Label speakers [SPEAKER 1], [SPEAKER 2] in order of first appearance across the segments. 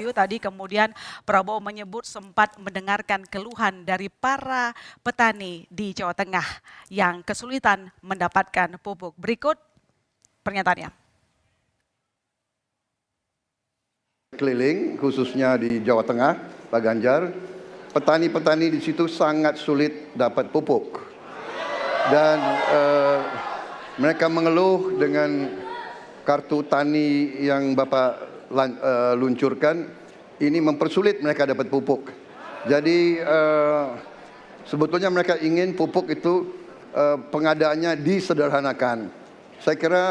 [SPEAKER 1] Bayu, tadi kemudian Prabowo menyebut sempat mendengarkan keluhan dari para petani di Jawa Tengah yang kesulitan mendapatkan pupuk. Berikut pernyataannya.
[SPEAKER 2] Keliling khususnya di Jawa Tengah, Pak Ganjar, petani-petani di situ sangat sulit dapat pupuk. Dan mereka mengeluh dengan kartu tani yang Bapak luncurkan, ini mempersulit mereka dapat pupuk. Jadi sebetulnya mereka ingin pupuk itu pengadaannya disederhanakan. Saya kira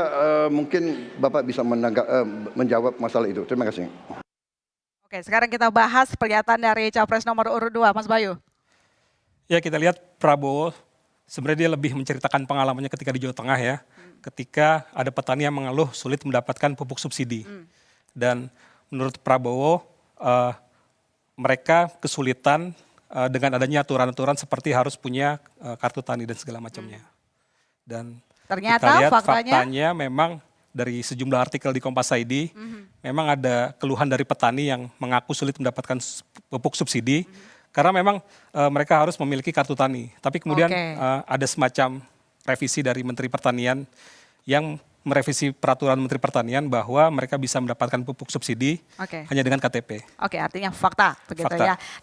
[SPEAKER 2] mungkin Bapak bisa menjawab masalah itu. Terima kasih.
[SPEAKER 1] Oke, sekarang kita bahas pernyataan dari Capres nomor urut 2, Mas Bayu.
[SPEAKER 3] Ya, kita lihat Prabowo sebenarnya dia lebih menceritakan pengalamannya ketika di Jawa Tengah ya. Ketika ada petani yang mengeluh sulit mendapatkan pupuk subsidi. Dan menurut Prabowo mereka kesulitan dengan adanya aturan-aturan seperti harus punya kartu tani dan segala macamnya. Dan
[SPEAKER 1] ternyata
[SPEAKER 3] kita lihat
[SPEAKER 1] faktanya
[SPEAKER 3] memang dari sejumlah artikel di Kompas ID, memang ada keluhan dari petani yang mengaku sulit mendapatkan pupuk subsidi, karena memang mereka harus memiliki kartu tani. Tapi kemudian ada semacam revisi dari Menteri Pertanian yang merevisi peraturan Menteri Pertanian bahwa mereka bisa mendapatkan pupuk subsidi hanya dengan KTP.
[SPEAKER 1] Oke, artinya fakta begitu ya.